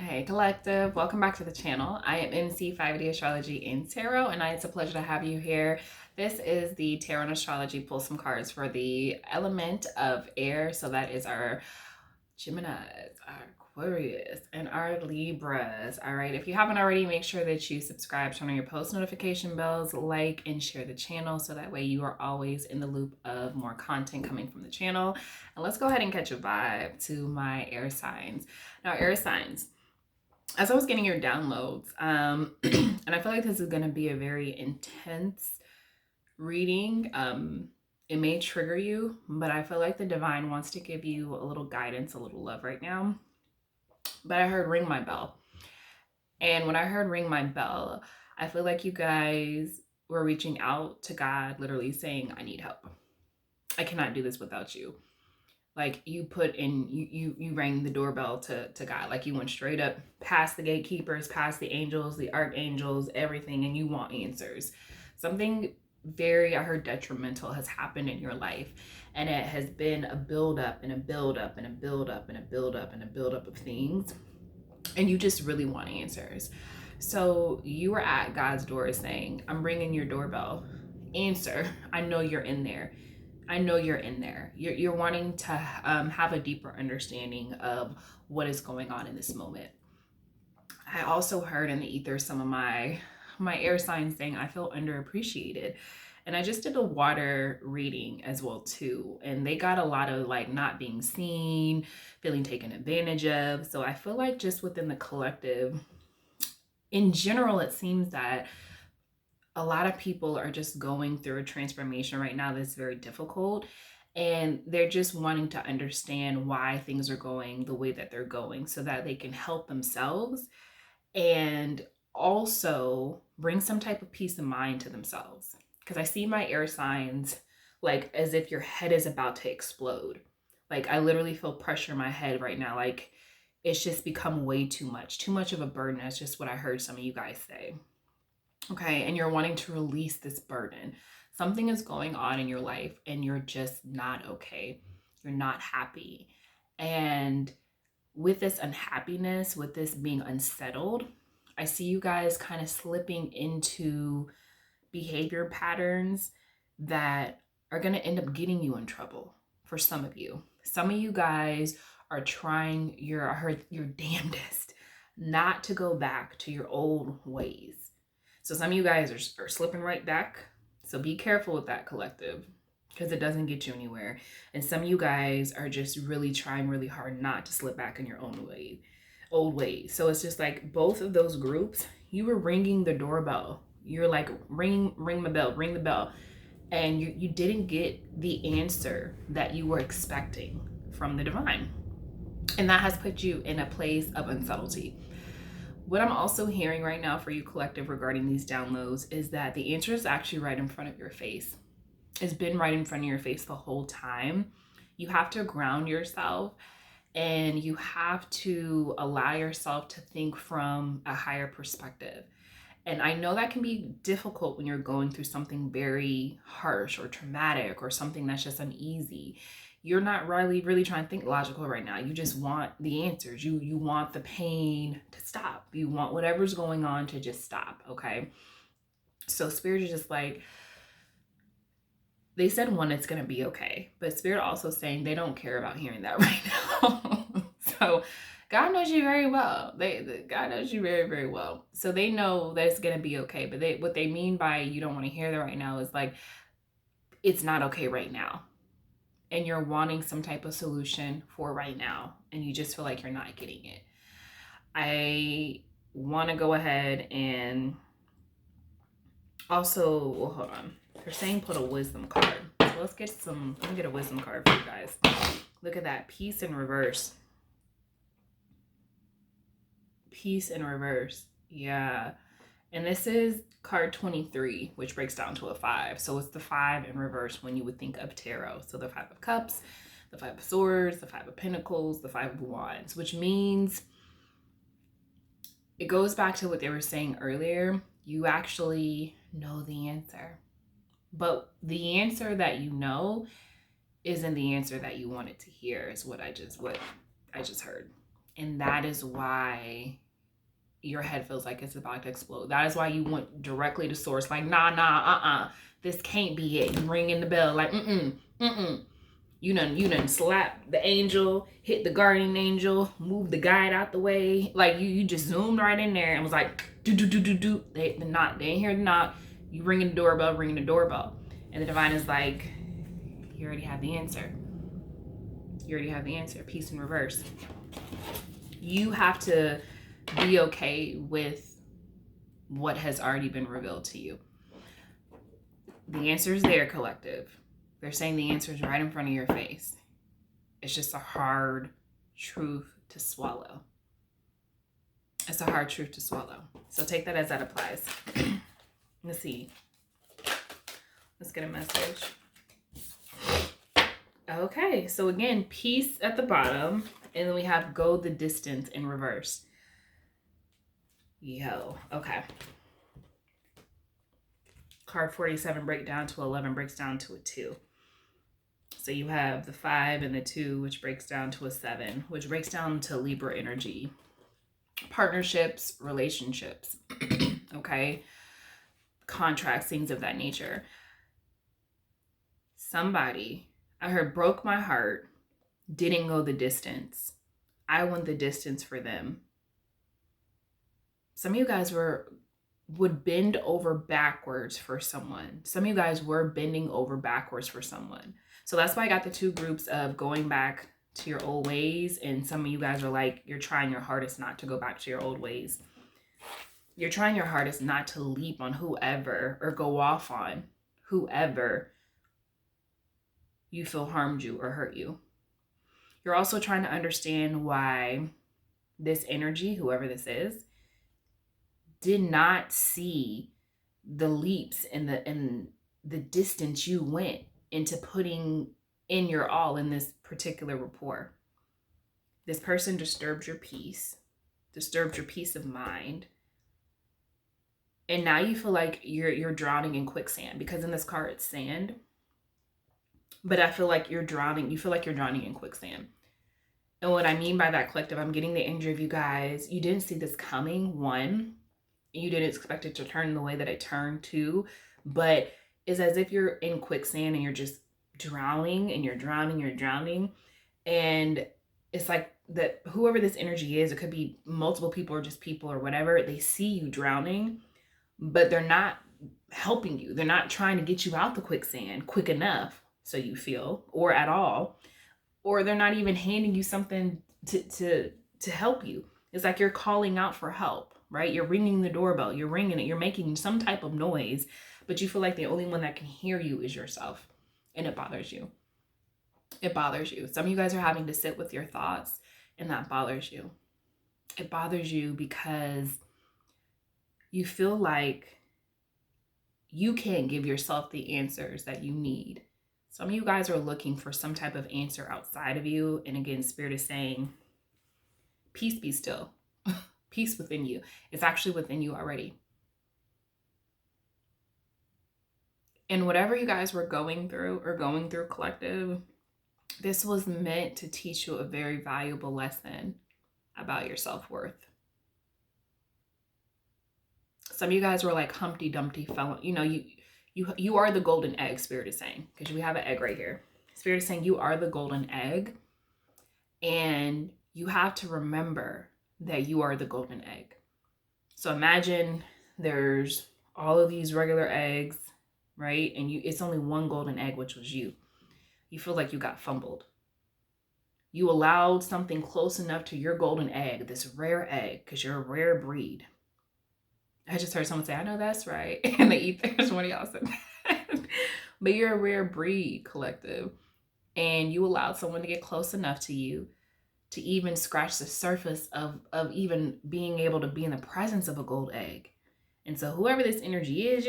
Hey collective, welcome back to the channel. I am MC 5D Astrology and Tarot, and it's a pleasure to have you here. This is the Tarot and Astrology pull some cards for the element of air. So that is our Geminis, our Aquarius, and our Libras. All right, if you haven't already, make sure that you subscribe, turn on your post notification bells, like, and share the channel so that way you are always in the loop of more content coming from the channel. And let's go ahead and catch a vibe to my air signs. Now, air signs, as I was getting your downloads, and I feel like this is going to be a very intense reading. It may trigger you, but I feel like the divine wants to give you a little guidance, a little love right now. But I heard ring my bell. And when I heard ring my bell, I feel like you guys were reaching out to God, literally saying, I need help. I cannot do this without you. Like you put in, you rang the doorbell to God. Like you went straight up past the gatekeepers, past the angels, the archangels, everything, and you want answers. Something very, I heard, detrimental has happened in your life, and it has been a buildup and a buildup and a buildup and a buildup and a buildup of things, and you just really want answers. So you were at God's door saying, I'm ringing your doorbell. Answer. I know you're in there. I know you're in there. You're wanting to have a deeper understanding of what is going on in this moment. I also heard in the ether some of my air signs saying I feel underappreciated. And I just did a water reading as well too. And they got a lot of like not being seen, feeling taken advantage of. So I feel like just within the collective, in general, it seems that a lot of people are just going through a transformation right now that's very difficult, and they're just wanting to understand why things are going the way that they're going so that they can help themselves and also bring some type of peace of mind to themselves. Because I see my air signs like as if your head is about to explode. Like I literally feel pressure in my head right now. Like it's just become way too much of a burden. That's just what I heard some of you guys say. Okay, and you're wanting to release this burden. Something is going on in your life and you're just not okay. You're not happy. And with this unhappiness, with this being unsettled, I see you guys kind of slipping into behavior patterns that are going to end up getting you in trouble for some of you. Some of you guys are trying your damnedest not to go back to your old ways. So some of you guys are slipping right back. So be careful with that, collective, because it doesn't get you anywhere. And some of you guys are just really trying really hard not to slip back in your own way, old ways. So it's just like both of those groups, you were ringing the doorbell. You're like, ring my bell, ring the bell. And you didn't get the answer that you were expecting from the divine. And that has put you in a place of unsubtlety. What I'm also hearing right now for you, collective, regarding these downloads is that the answer is actually right in front of your face. It's been right in front of your face the whole time. You have to ground yourself and you have to allow yourself to think from a higher perspective. And I know that can be difficult when you're going through something very harsh or traumatic or something that's just uneasy. You're not really trying to think logical right now. You just want the answers. You want the pain to stop. You want whatever's going on to just stop, okay? So Spirit is just like, they said one, it's going to be okay. But Spirit also saying they don't care about hearing that right now. So God knows you very well. God knows you very, very well. So they know that it's going to be okay. But what they mean by you don't want to hear that right now is like, it's not okay right now. And you're wanting some type of solution for right now. And you just feel like you're not getting it. I want to go ahead and also, well, hold on. They're saying put a wisdom card. So let me get a wisdom card for you guys. Look at that. Peace in reverse. Peace in reverse. Yeah. And this is card 23, which breaks down to a 5. So it's the 5 in reverse when you would think of tarot. So the 5 of cups, the 5 of swords, the 5 of pentacles, the 5 of wands, which means it goes back to what they were saying earlier. You actually know the answer. But the answer that you know isn't the answer that you wanted to hear, is what I just heard. And that is why your head feels like it's about to explode. That is why you went directly to source. Like, nah, this can't be it. You ringing the bell like, mm-mm. You done slap the angel, hit the guardian angel, move the guide out the way. Like you just zoomed right in there and was like, do. They didn't hear the knock. You ringing the doorbell. And the divine is like, you already have the answer. Peace in reverse. You have to be okay with what has already been revealed to you. The answer is there, collective. They're saying the answer is right in front of your face. It's just a hard truth to swallow. It's a hard truth to swallow. So take that as that applies. Let's see. Let's get a message. Okay, so again, peace at the bottom. And then we have go the distance in reverse. Yo, okay. Card 47 break down to 11 breaks down to a 2. So you have the 5 and the 2, which breaks down to a 7, which breaks down to Libra energy. Partnerships, relationships, okay? Contracts, things of that nature. Somebody, I heard, broke my heart, didn't go the distance. I went the distance for them. Some of you guys would bend over backwards for someone. Some of you guys were bending over backwards for someone. So that's why I got the two groups of going back to your old ways. And some of you guys are like, you're trying your hardest not to go back to your old ways. You're trying your hardest not to leap on whoever or go off on whoever you feel harmed you or hurt you. You're also trying to understand why this energy, whoever this is, did not see the leaps and the distance you went into putting in your all in this particular rapport. This person disturbed your peace of mind. And now you feel like you're drowning in quicksand, because in this card it's sand. But I feel like you're drowning. You feel like you're drowning in quicksand. And what I mean by that, collective, I'm getting the energy of you guys. You didn't see this coming, one. You didn't expect it to turn the way that it turned, two. But it's as if you're in quicksand and you're just drowning and you're drowning. And it's like that whoever this energy is, it could be multiple people or just people or whatever, they see you drowning, but they're not helping you. They're not trying to get you out the quicksand quick enough, so you feel, or at all. Or they're not even handing you something to help you. It's like you're calling out for help, right? You're ringing the doorbell, you're ringing it, you're making some type of noise, but you feel like the only one that can hear you is yourself. And it bothers you. It bothers you. Some of you guys are having to sit with your thoughts, and that bothers you. It bothers you because you feel like you can't give yourself the answers that you need. Some of you guys are looking for some type of answer outside of you. And again, Spirit is saying, peace be still. Peace within you. It's actually within you already. And whatever you guys were going through collective, this was meant to teach you a very valuable lesson about your self-worth. Some of you guys were like Humpty Dumpty fell, you are the golden egg, Spirit is saying, because we have an egg right here. Spirit is saying you are the golden egg, and you have to remember that you are the golden egg. So imagine there's all of these regular eggs, right? And it's only one golden egg, which was you. You feel like you got fumbled. You allowed something close enough to your golden egg, this rare egg, because you're a rare breed. I just heard someone say, I know that's right. And the ether, somebody else said that. But you're a rare breed, collective. And you allowed someone to get close enough to you to even scratch the surface of even being able to be in the presence of a gold egg. And so whoever this energy is,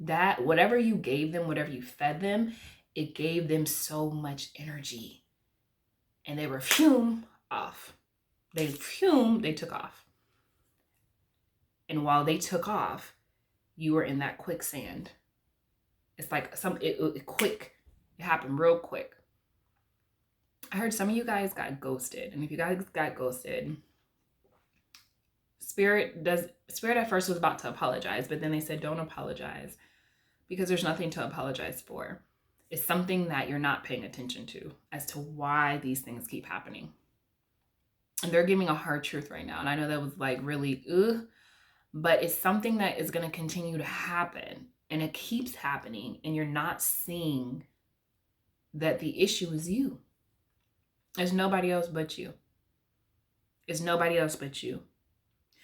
that whatever you gave them, whatever you fed them, it gave them so much energy. And they were off. They took off. And while they took off, you were in that quicksand. It's like it happened real quick. I heard some of you guys got ghosted. And if you guys got ghosted, Spirit at first was about to apologize, but then they said, don't apologize, because there's nothing to apologize for. It's something that you're not paying attention to as to why these things keep happening. And they're giving a hard truth right now. And I know that was like really, but it's something that is going to continue to happen. And it keeps happening. And you're not seeing that the issue is you. There's nobody else but you. It's nobody else but you.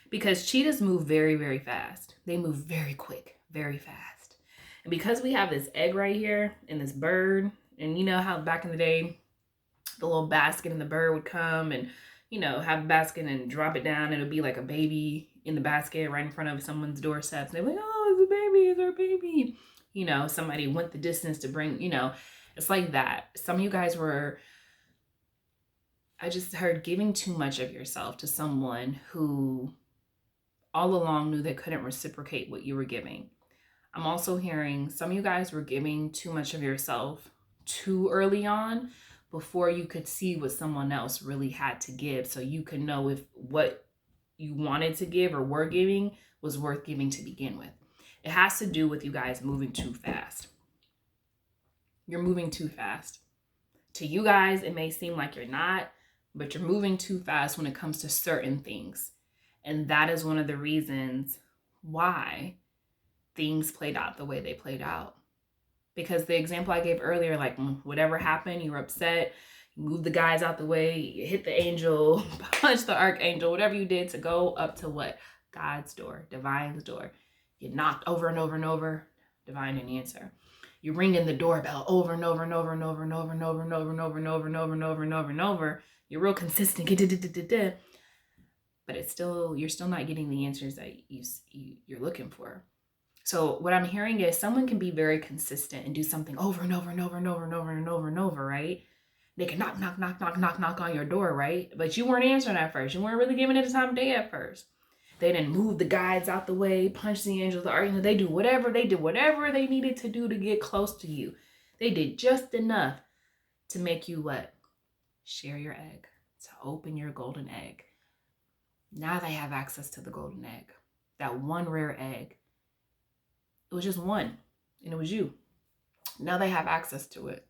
Because cheetahs move very, very fast. They move very quick, very fast. And because we have this egg right here and this bird, and you know how back in the day, the little basket and the bird would come and, you know, have a basket and drop it down. It'll be like a baby in the basket right in front of someone's doorstep. They're like, oh, it's a baby, it's our baby. You know, somebody went the distance to bring, you know, it's like that. Some of you guys were, I just heard, giving too much of yourself to someone who all along knew they couldn't reciprocate what you were giving. I'm also hearing some of you guys were giving too much of yourself too early on, before you could see what someone else really had to give, so you could know if what you wanted to give or were giving was worth giving to begin with. It has to do with you guys moving too fast. You're moving too fast. To you guys, it may seem like you're not, but you're moving too fast when it comes to certain things. And that is one of the reasons why things played out the way they played out. Because the example I gave earlier, like whatever happened, you were upset, you moved the guys out the way, you hit the angel, punched the archangel, whatever you did to go up to what? God's door, divine's door. You knocked over and over and over, divine didn't answer. You ring in the doorbell over and over and over and over and over and over and over and over and over and over and over and over and over. You're real consistent, but it's still, you're still not getting the answers that you're looking for. So what I'm hearing is someone can be very consistent and do something over and over and over and over and over and over and over, right? They can knock on your door, right? But you weren't answering at first. You weren't really giving it the time of day at first. They didn't move the guides out the way, punch the angels, the archangels. They did whatever they needed to do to get close to you. They did just enough to make you what? Share your egg, to open your golden egg. Now they have access to the golden egg, that one rare egg. It was just one, and it was you. Now they have access to it.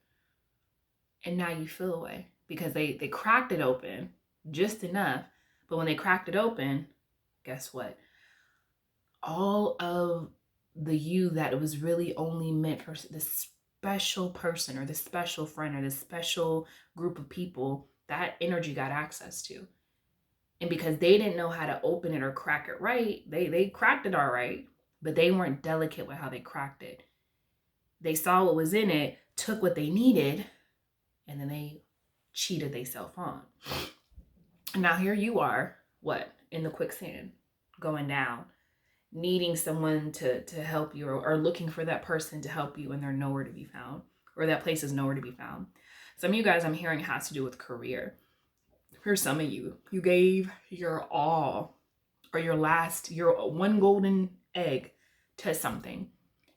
And now you feel away because they cracked it open just enough. But when they cracked it open, guess what? All of the you that it was really only meant for this special person or this special friend or this special group of people, that energy got access to. And because they didn't know how to open it or crack it right, they cracked it all right, but they weren't delicate with how they cracked it. They saw what was in it, took what they needed, and then they cheated themselves on. Now here you are, what? In the quicksand, going down, needing someone to help you, or looking for that person to help you, and they're nowhere to be found, or that place is nowhere to be found. Some of you guys I'm hearing has to do with career. For some of you, you gave your all, or your one golden egg to something,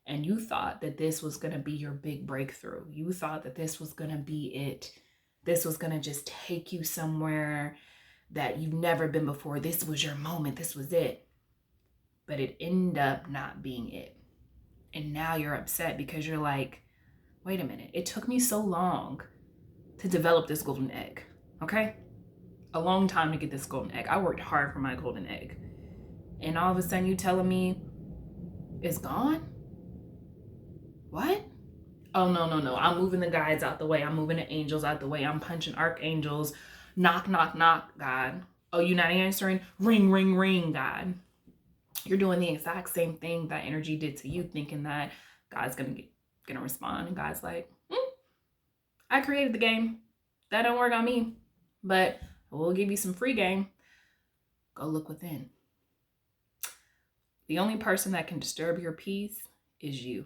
and you thought that this was going to be your big breakthrough. You thought that this was going to be it. This was going to just take you somewhere that you've never been before. This was your moment. This was it. But it ended up not being it. And now you're upset because you're like, wait a minute. It took me so long to develop this golden egg. Okay? A long time to get this golden egg. I worked hard for my golden egg. And all of a sudden you telling me it's gone? What? Oh, no. I'm moving the guides out the way. I'm moving the angels out the way. I'm punching archangels. Knock, God. Oh, you not answering? Ring, God. You're doing the exact same thing that energy did to you, thinking that God's gonna respond. And God's like, I created the game. That don't work on me. But we'll give you some free game. Go look within. The only person that can disturb your peace is you.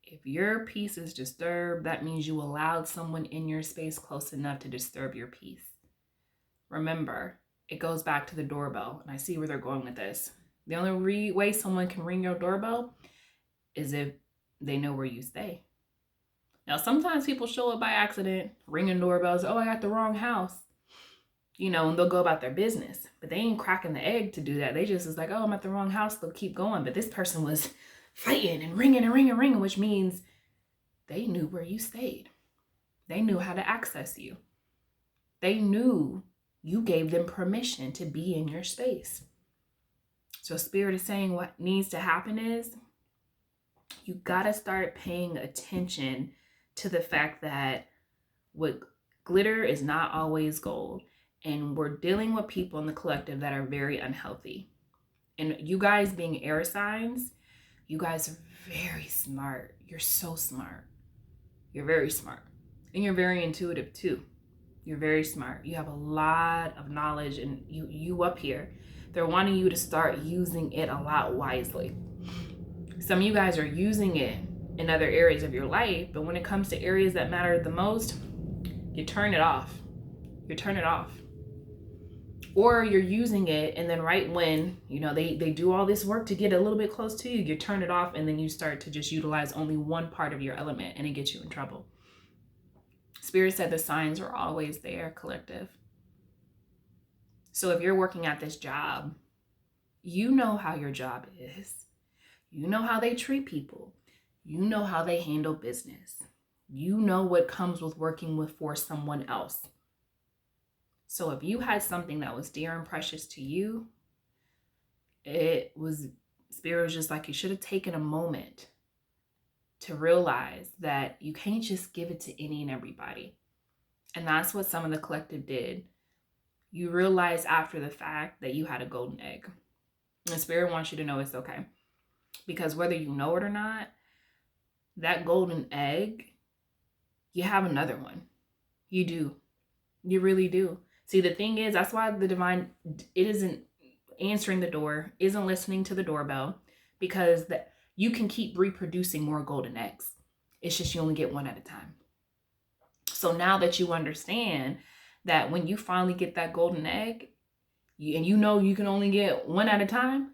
If your peace is disturbed, that means you allowed someone in your space close enough to disturb your peace. Remember, it goes back to the doorbell, and I see where they're going with this. The only way someone can ring your doorbell is if they know where you stay. Now, sometimes people show up by accident, ringing doorbells. Oh, I got the wrong house. And they'll go about their business. But they ain't cracking the egg to do that. They just is like, oh, I'm at the wrong house. They'll keep going. But this person was fighting and ringing, which means they knew where you stayed. They knew how to access you. They knew you gave them permission to be in your space. So Spirit is saying what needs to happen is you got to start paying attention to the fact that what glitter is not always gold. And we're dealing with people in the collective that are very unhealthy. And you guys being air signs, you guys are very smart. You're so smart. You're very smart. And you're very intuitive too. You're very smart. You have a lot of knowledge, and you up here, they're wanting you to start using it a lot wisely. Some of you guys are using it in other areas of your life, but when it comes to areas that matter the most, you turn it off. You turn it off. Or you're using it, and then right when, they do all this work to get a little bit close to you, you turn it off, and then you start to just utilize only one part of your element, and it gets you in trouble. Spirit said the signs are always there, collective. So if you're working at this job, you know how your job is. You know how they treat people. You know how they handle business. You know what comes with working for someone else. So if you had something that was dear and precious to you, Spirit was just like, you should have taken a moment to realize that you can't just give it to any and everybody. And that's what some of the collective did. You realize after the fact that you had a golden egg. And Spirit wants you to know it's okay. Because whether you know it or not, that golden egg, you have another one. You do. You really do. See, the thing is, that's why the divine, it isn't answering the door, isn't listening to the doorbell, because you can keep reproducing more golden eggs. It's just you only get one at a time. So now that you understand that when you finally get that golden egg, and you know you can only get one at a time,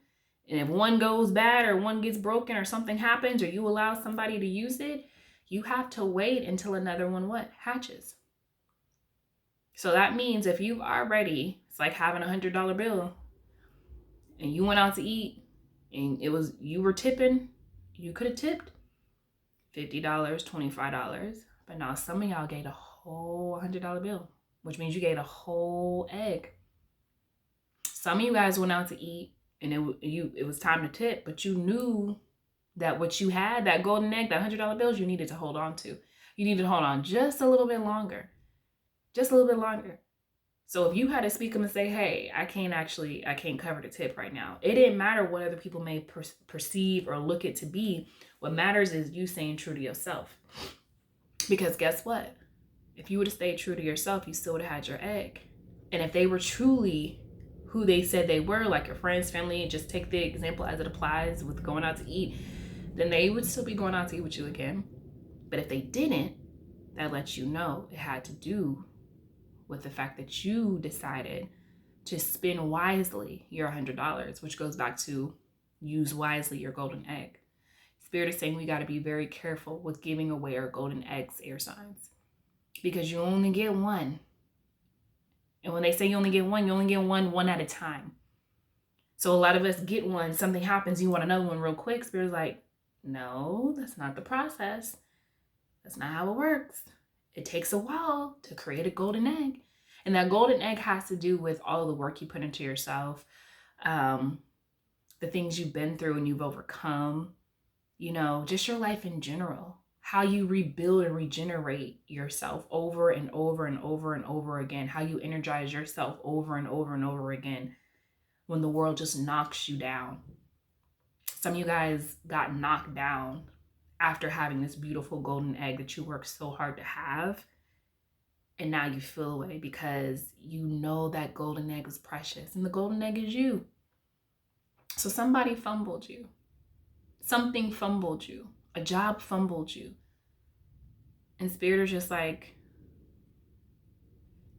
and if one goes bad or one gets broken or something happens or you allow somebody to use it, you have to wait until another one hatches. So that means if you are ready, it's like having $100 bill and you went out to eat and you were tipping, you could have tipped $50, $25. But now some of y'all gave a whole $100 bill, which means you gave a whole egg. Some of you guys went out to eat and it was time to tip, but you knew that what you had, that golden egg, that $100 bills, you needed to hold on to. You needed to hold on just a little bit longer. Just a little bit longer. So if you had to speak them and say, hey, I can't cover the tip right now. It didn't matter what other people may perceive or look it to be. What matters is you staying true to yourself. Because guess what? If you would have stayed true to yourself, you still would have had your egg. And if they were truly who they said they were, like your friends, family, just take the example as it applies with going out to eat, then they would still be going out to eat with you again. But if they didn't, that lets you know it had to do with the fact that you decided to spend wisely your $100, which goes back to use wisely your golden egg. Spirit is saying we got to be very careful with giving away our golden eggs, air signs, because you only get one. And when they say you only get one at a time. So a lot of us get one, something happens, you want another one real quick. Spirit's like, no, that's not the process. That's not how it works. It takes a while to create a golden egg. And that golden egg has to do with all the work you put into yourself, the things you've been through and you've overcome, just your life in general, how you rebuild and regenerate yourself over and over and over and over again, how you energize yourself over and over and over again when the world just knocks you down. Some of you guys got knocked down after having this beautiful golden egg that you worked so hard to have. And now you feel away because you know that golden egg is precious. And the golden egg is you. So somebody fumbled you. Something fumbled you. A job fumbled you. And Spirit is just like,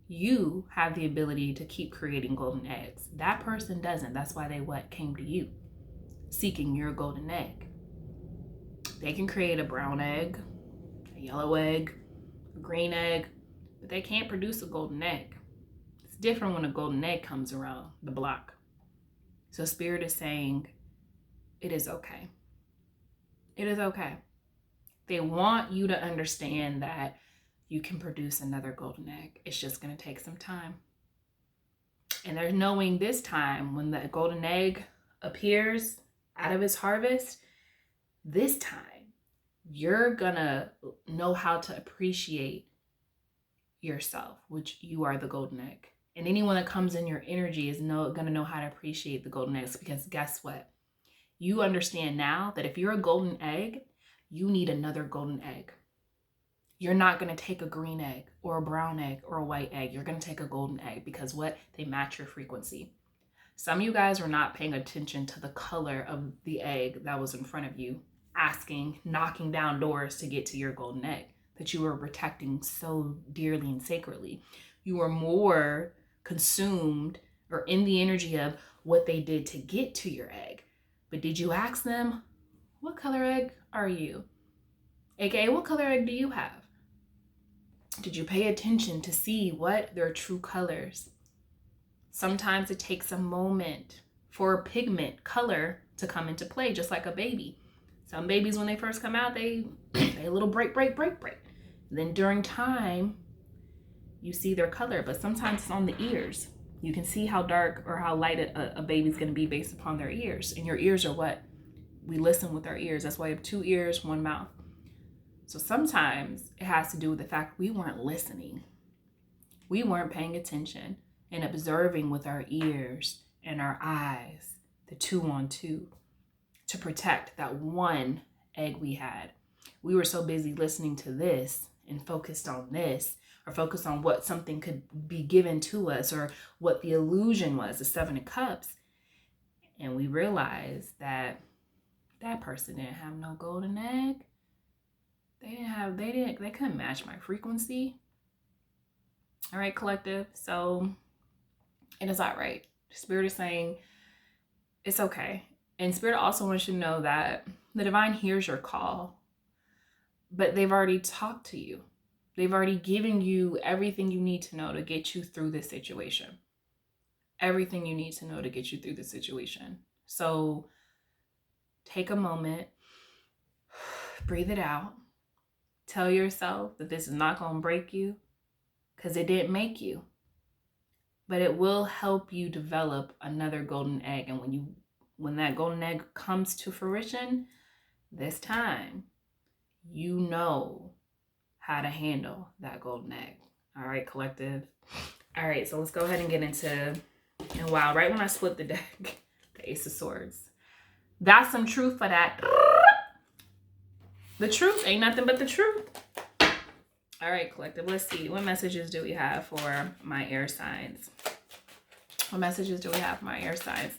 you have the ability to keep creating golden eggs. That person doesn't. That's why they came to you, seeking your golden egg. They can create a brown egg. a yellow egg, a green egg, but they can't produce a golden egg. It's different when a golden egg comes around the block. So Spirit is saying, it is okay. It is okay. They want you to understand that you can produce another golden egg. It's just going to take some time. And they're knowing this time when the golden egg appears out of its harvest, this time you're going to know how to appreciate yourself, which you are the golden egg. And anyone that comes in your energy is going to know how to appreciate the golden eggs, because guess what? You understand now that if you're a golden egg, you need another golden egg. You're not going to take a green egg or a brown egg or a white egg. You're going to take a golden egg, because what? They match your frequency. Some of you guys were not paying attention to the color of the egg that was in front of you, asking, knocking down doors to get to your golden egg that you were protecting so dearly and sacredly. You were more consumed or in the energy of what they did to get to your egg. But did you ask them, what color egg are you? AKA, what color egg do you have? Did you pay attention to see what their true colors? Sometimes it takes a moment for pigment color to come into play, just like a baby. Some babies, when they first come out, they a little break. Then during time, you see their color, but sometimes it's on the ears. You can see how dark or how light a baby's going to be based upon their ears. And your ears are what? We listen with our ears. That's why you have 2 ears, 1 mouth. So sometimes it has to do with the fact we weren't listening. We weren't paying attention and observing with our ears and our eyes, the 2 on 2, to protect that one egg we had. We were so busy listening to this and focused on this, or focused on what something could be given to us, or what the illusion was, the 7 of Cups. And we realized that that person didn't have no golden egg. They couldn't match my frequency. All right, collective. So it is all right. Spirit is saying it's okay. And Spirit also wants you to know that the divine hears your call, but they've already talked to you. They've already given you everything you need to know to get you through this situation. Everything you need to know to get you through this situation. So take a moment, breathe it out. Tell yourself that this is not going to break you, because it didn't make you. But it will help you develop another golden egg. And when that golden egg comes to fruition, this time, you know how to handle that golden egg. All right, collective. All right, so let's go ahead and get into, and wow, right when I split the deck, the Ace of Swords. That's some truth for that. The truth ain't nothing but the truth. All right, collective, let's see. What messages do we have for my air signs? What messages do we have for my air signs?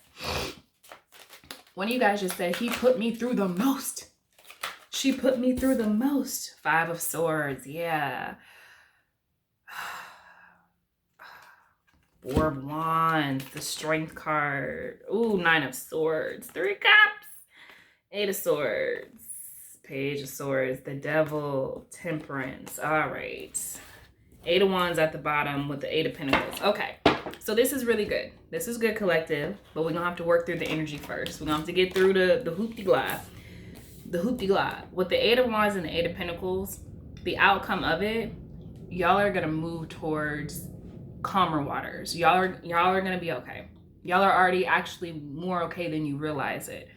One of you guys just said, he put me through the most. She put me through the most. 5 of Swords, yeah. 4 of Wands, the Strength card. Ooh, 9 of Swords, 3 Cups. 8 of Swords, Page of Swords, the Devil, Temperance. All right. 8 of Wands at the bottom with the 8 of Pentacles. Okay, so this is really good. This is good, collective, but we're going to have to work through the energy first. We're going to have to get through the hoop-de-glide. The hoop-de-glide. With the 8 of Wands and the 8 of Pentacles, the outcome of it, y'all are going to move towards calmer waters. Y'all are going to be okay. Y'all are already actually more okay than you realize it.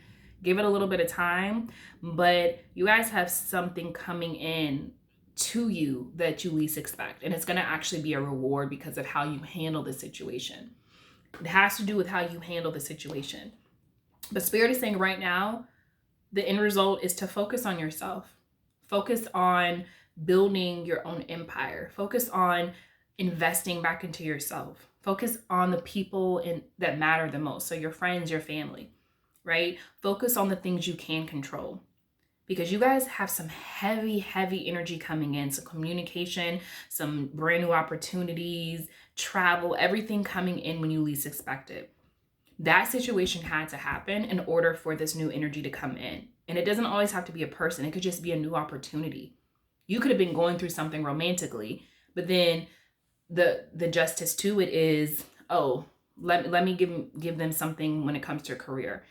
Give it a little bit of time, but you guys have something coming in to you that you least expect. And it's going to actually be a reward because of how you handle the situation. It has to do with how you handle the situation. But Spirit is saying right now, the end result is to focus on yourself. Focus on building your own empire. Focus on investing back into yourself. Focus on the people that matter the most. So your friends, your family, right? Focus on the things you can control. Because you guys have some heavy, heavy energy coming in. Some communication, some brand new opportunities, travel, everything coming in when you least expect it. That situation had to happen in order for this new energy to come in. And it doesn't always have to be a person. It could just be a new opportunity. You could have been going through something romantically, but then the justice to it is, oh, let me give them something when it comes to a career.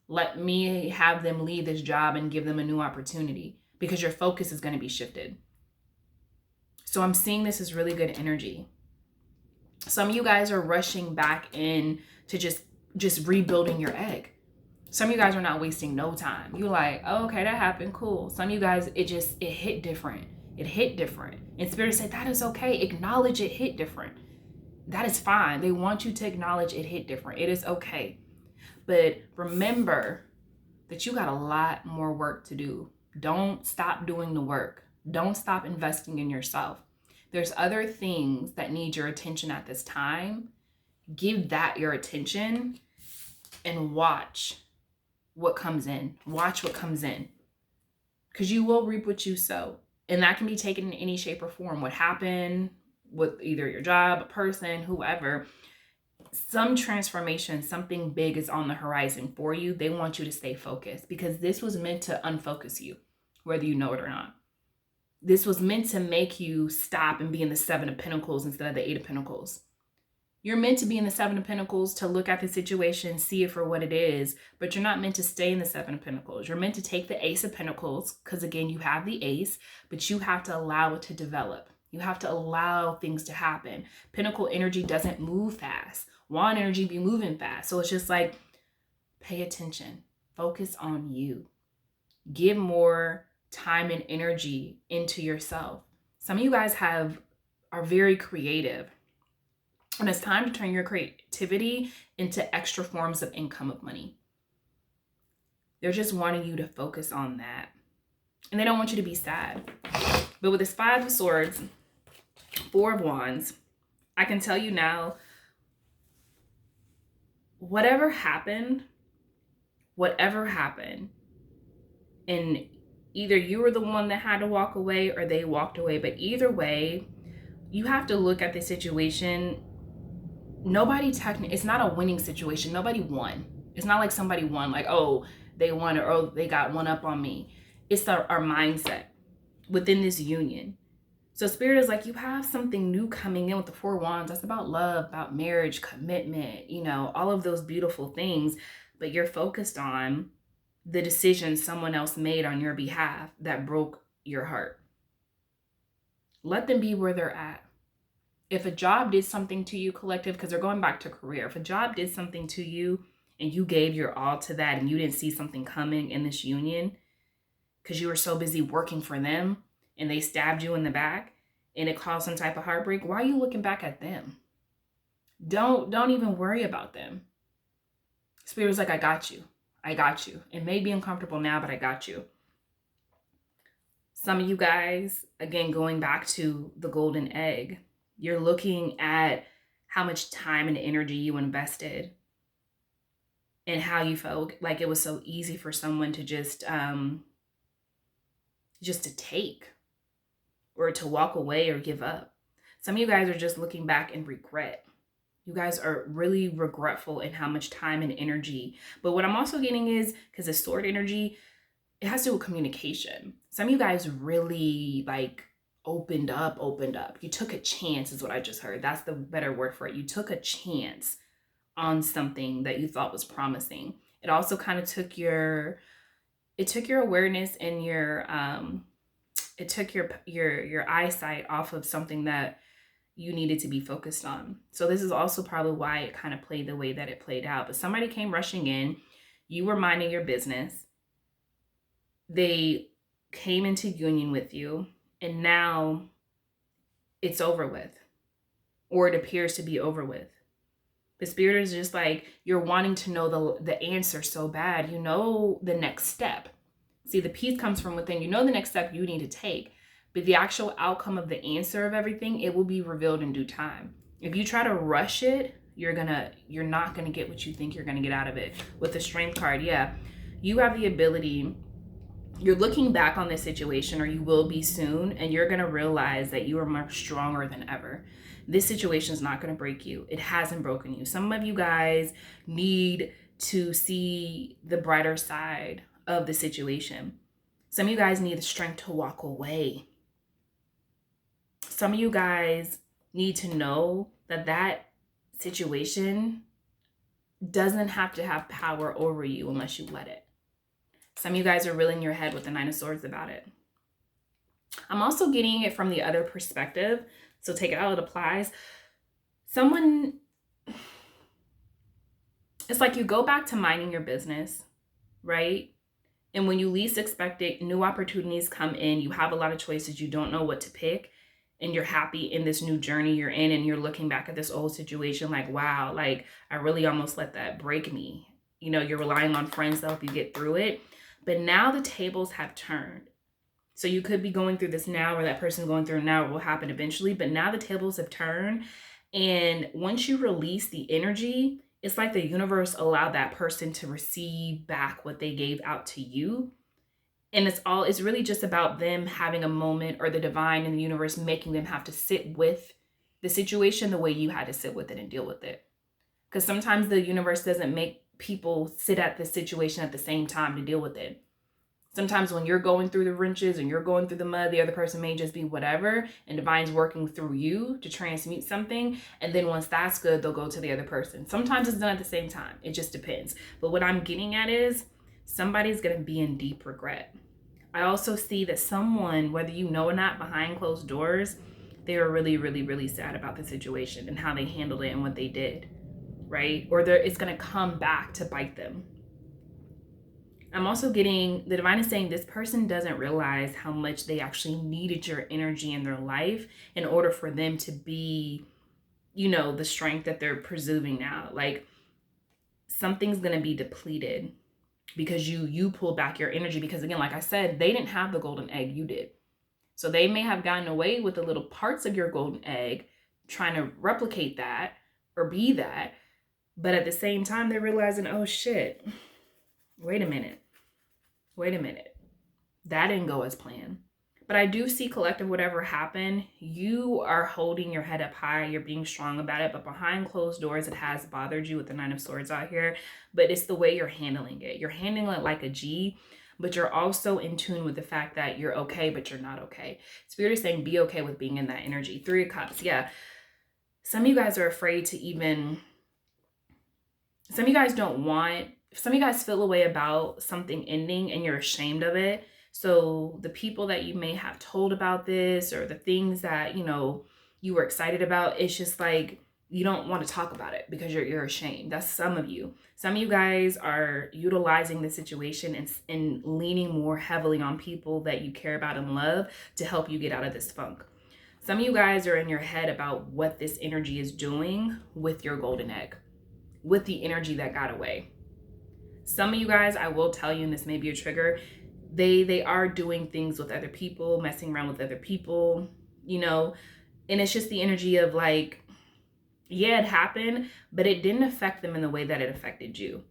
Let me have them leave this job and give them a new opportunity, because your focus is going to be shifted. So I'm seeing this as really good energy. Some of you guys are rushing back in to just rebuilding your egg. Some of you guys are not wasting no time. You're like, oh, okay, that happened, cool. Some of you guys, it hit different. It hit different. And Spirit said, that is okay. Acknowledge it hit different. That is fine. They want you to acknowledge it hit different. It is okay. But remember that you got a lot more work to do. Don't stop doing the work. Don't stop investing in yourself. There's other things that need your attention at this time. Give that your attention and watch what comes in. Watch what comes in. Because you will reap what you sow. And that can be taken in any shape or form. What happened with either your job, a person, whoever. Some transformation, something big is on the horizon for you. They want you to stay focused, because this was meant to unfocus you, whether you know it or not. This was meant to make you stop and be in the Seven of Pentacles instead of the Eight of Pentacles. You're meant to be in the Seven of Pentacles to look at the situation, see it for what it is, but you're not meant to stay in the Seven of Pentacles. You're meant to take the Ace of Pentacles, because again, you have the Ace, but you have to allow it to develop. You have to allow things to happen. Pentacle energy doesn't move fast. Wand energy be moving fast. So it's just like, pay attention. Focus on you. Give more time and energy into yourself. Some of you guys are very creative. And it's time to turn your creativity into extra forms of income, of money. They're just wanting you to focus on that. And they don't want you to be sad. But with this Five of Swords, Four of Wands, I can tell you now, whatever happened, and either you were the one that had to walk away or they walked away, but either way, you have to look at the situation. It's not a winning situation. Nobody won. It's not like somebody won, like, oh, they won, or oh, they got one up on me. It's our mindset within this union. So Spirit is like, you have something new coming in with the Four Wands. That's about love, about marriage, commitment, all of those beautiful things. But you're focused on the decision someone else made on your behalf that broke your heart. Let them be where they're at. If a job did something to you, collective, because they're going back to career. If a job did something to you and you gave your all to that and you didn't see something coming in this union because you were so busy working for them, and they stabbed you in the back and it caused some type of heartbreak, why are you looking back at them? Don't even worry about them. Spirit was like, I got you. I got you. It may be uncomfortable now, but I got you. Some of you guys, again, going back to the golden egg, you're looking at how much time and energy you invested and how you felt like it was so easy for someone to just to take, or to walk away or give up. Some of you guys are just looking back in regret. You guys are really regretful in how much time and energy. But what I'm also getting is, because the sword energy, it has to do with communication. Some of you guys really opened up. You took a chance is what I just heard. That's the better word for it. You took a chance on something that you thought was promising. It also kind of took your awareness and your it took your eyesight off of something that you needed to be focused on. So this is also probably why it kind of played the way that it played out. But somebody came rushing in, you were minding your business, they came into union with you, and now it's over with, or it appears to be over with. The Spirit is just like, you're wanting to know the answer so bad. You know the next step. See, the peace comes from within. You know the next step you need to take. But the actual outcome of the answer of everything, it will be revealed in due time. If you try to rush it, you're not gonna get what you think you're gonna get out of it. With the Strength card, yeah, you have the ability. You're looking back on this situation, or you will be soon, and you're gonna realize that you are much stronger than ever. This situation is not gonna break you. It hasn't broken you. Some of you guys need to see the brighter side of the situation. Some of you guys need the strength to walk away. some of you guys need to know that that situation doesn't have to have power over you unless you let it. Some of you guys are really in your head with the Nine of Swords about it. I'm also getting it from the other perspective. So take it how it applies. Someone, it's like you go back to minding your business, right? And when you least expect it, new opportunities come in. You have a lot of choices. You don't know what to pick. And you're happy in this new journey you're in. And you're looking back at this old situation like, wow, like I really almost let that break me. You know, you're relying on friends to help you get through it. But now the tables have turned. So you could be going through this now, or that person's going through now, it will happen eventually. But now the tables have turned. And once you release the energy, it's like the universe allowed that person to receive back what they gave out to you. And it's really just about them having a moment, or the divine and the universe making them have to sit with the situation the way you had to sit with it and deal with it. Because sometimes the universe doesn't make people sit at the situation at the same time to deal with it. Sometimes when you're going through the wrenches and you're going through the mud, the other person may just be whatever, and divine's working through you to transmute something. And then once that's good, they'll go to the other person. Sometimes it's done at the same time. It just depends. But what I'm getting at is somebody's going to be in deep regret. I also see that someone, whether you know or not, behind closed doors, they are really, really, really sad about the situation and how they handled it and what they did, right? Or it's going to come back to bite them. I'm also getting, the divine is saying this person doesn't realize how much they actually needed your energy in their life in order for them to be, you know, the strength that they're presuming now. Like something's going to be depleted because you pulled back your energy. Because again, like I said, they didn't have the golden egg, you did. So they may have gotten away with the little parts of your golden egg, trying to replicate that or be that. But at the same time, they're realizing, oh shit, wait a minute. That didn't go as planned. But I do see collective, whatever happened, you are holding your head up high. You're being strong about it. But behind closed doors, it has bothered you with the Nine of Swords out here. But it's the way you're handling it. You're handling it like a G, but you're also in tune with the fact that you're okay, but you're not okay. Spirit is saying be okay with being in that energy. Three of Cups. Yeah. Some of you guys are afraid to even... Some of you guys don't want... Some of you guys feel a way about something ending and you're ashamed of it. So the people that you may have told about this, or the things that, you know, you were excited about, it's just like you don't want to talk about it because you're ashamed. That's some of you. Some of you guys are utilizing the situation and leaning more heavily on people that you care about and love to help you get out of this funk. Some of you guys are in your head about what this energy is doing with your golden egg, with the energy that got away. Some of you guys, I will tell you, and this may be a trigger, they are doing things with other people, messing around with other people, you know, and it's just the energy of like, yeah, it happened, but it didn't affect them in the way that it affected you.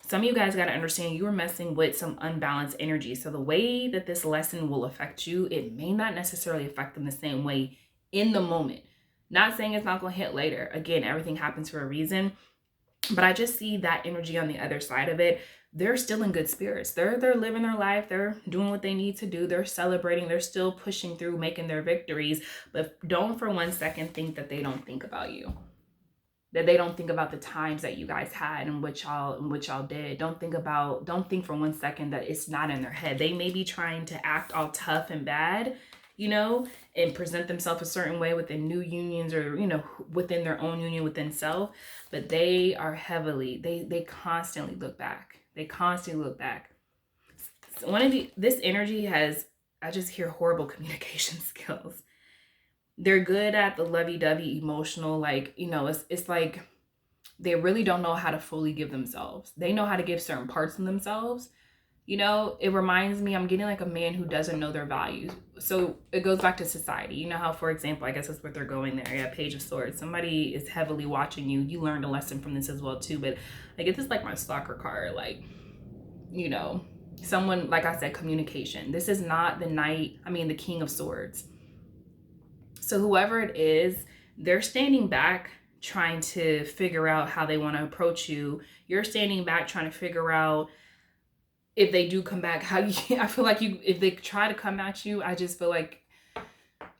Some of you guys got to understand you were messing with some unbalanced energy. So the way that this lesson will affect you, it may not necessarily affect them the same way in the moment. Not saying it's not going to hit later. Again, everything happens for a reason. But I just see that energy on the other side of it. They're still in good spirits. They're living their life. They're doing what they need to do. They're celebrating. They're still pushing through, making their victories. But don't for one second think that they don't think about you. That they don't think about the times that you guys had and what y'all did. Don't think for one second that it's not in their head. They may be trying to act all tough and bad, you know, and present themselves a certain way within new unions, or, you know, within their own union within self. But they are heavily, they constantly look back. They constantly look back. This energy has, I just hear horrible communication skills. They're good at the lovey-dovey emotional, like, you know, it's like they really don't know how to fully give themselves. They know how to give certain parts of themselves. You know, it reminds me, I'm getting like a man who doesn't know their values. So it goes back to society. You know how, for example, I guess that's what they're going there. Yeah, Page of Swords. Somebody is heavily watching you. You learned a lesson from this as well too. But I get this like my stalker card. Like, you know, someone, like I said, communication. This is not the King of Swords. So whoever it is, they're standing back trying to figure out how they want to approach you. You're standing back trying to figure out if they do come back, I feel like if they try to come at you, I just feel like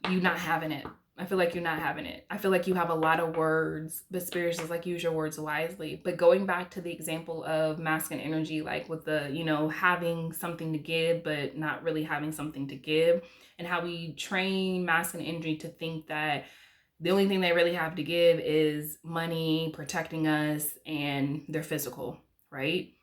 you not having it. I feel like you're not having it. I feel like you have a lot of words, but Spirit is like, use your words wisely. But going back to the example of masculine energy, like with the, you know, having something to give, but not really having something to give, and how we train masculine energy to think that the only thing they really have to give is money, protecting us, and their physical, right?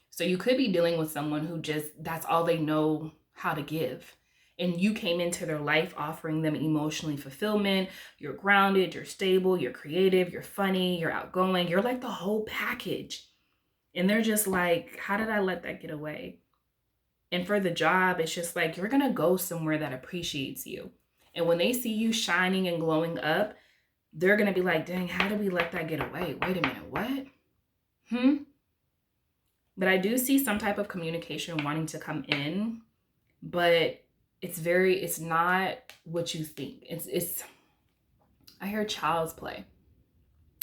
So you could be dealing with someone who just, that's all they know how to give. And you came into their life offering them emotionally fulfillment. You're grounded, you're stable, you're creative, you're funny, you're outgoing. You're like the whole package. And they're just like, how did I let that get away? And for the job, it's just like, you're going to go somewhere that appreciates you. And when they see you shining and glowing up, they're going to be like, dang, how did we let that get away? Wait a minute, what? But I do see some type of communication wanting to come in, but it's not what you think. I hear child's play,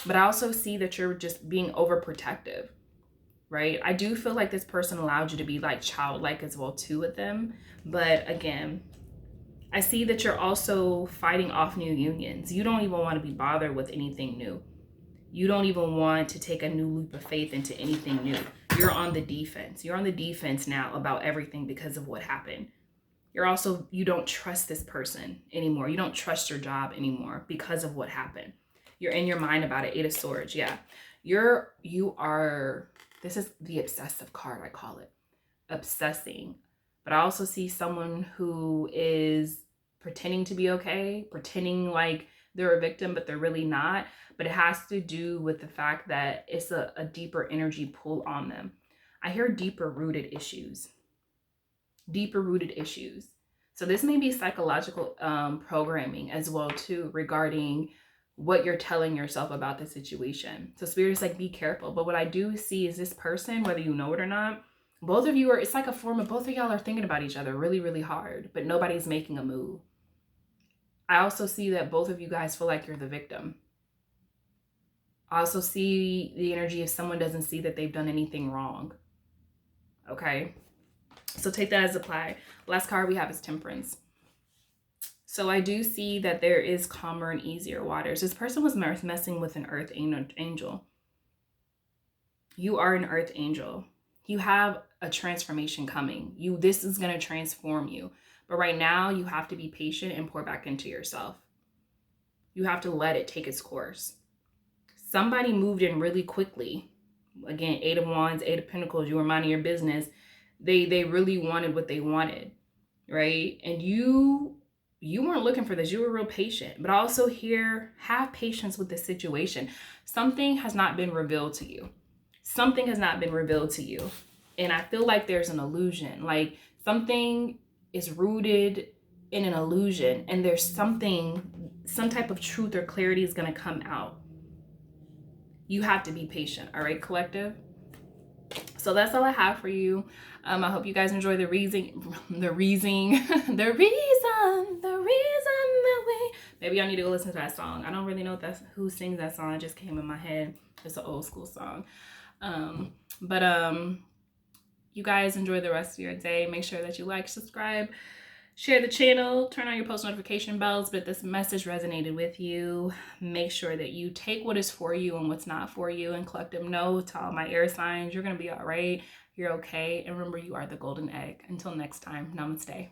but I also see that you're just being overprotective, right? I do feel like this person allowed you to be like childlike as well too with them. But again, I see that you're also fighting off new unions. You don't even want to be bothered with anything new. You don't even want to take a new leap of faith into anything new. You're on the defense. You're on the defense now about everything because of what happened. You don't trust this person anymore. You don't trust your job anymore because of what happened. You're in your mind about it. 8 of Swords. Yeah. This is the obsessive card, I call it. Obsessing. But I also see someone who is pretending to be okay, pretending like they're a victim, but they're really not. But it has to do with the fact that it's a deeper energy pull on them. I hear deeper rooted issues. So this may be psychological programming as well too, regarding what you're telling yourself about the situation. So Spirit is like, be careful. But what I do see is this person, whether you know it or not, both of you it's like a form of both of y'all are thinking about each other really, really hard, but nobody's making a move. I also see that both of you guys feel like you're the victim. I also see the energy if someone doesn't see that they've done anything wrong. Okay. So take that as apply. Last card we have is Temperance. So I do see that there is calmer and easier waters. This person was messing with an earth angel. You are an earth angel. You have a transformation coming. This is going to transform you. But right now you have to be patient and pour back into yourself. You have to let it take its course. Somebody moved in really quickly. Again, 8 of Wands, 8 of Pentacles, you were minding your business. They really wanted what they wanted, right? And you weren't looking for this. You were real patient. But also here, have patience with the situation. Something has not been revealed to you. Something has not been revealed to you. And I feel like there's an illusion. Like something is rooted in an illusion. And there's some type of truth or clarity is going to come out. You have to be patient. All right, collective? So that's all I have for you. I hope you guys enjoy the reason that we, maybe I need to go listen to that song. I don't really know who sings that song. It just came in my head. It's an old school song. You guys enjoy the rest of your day. Make sure that you like, subscribe, share the channel, turn on your post notification bells. But if this message resonated with you, make sure that you take what is for you and what's not for you, and collective know to all my air signs, you're going to be all right. You're okay. And remember, you are the golden egg. Until next time, namaste.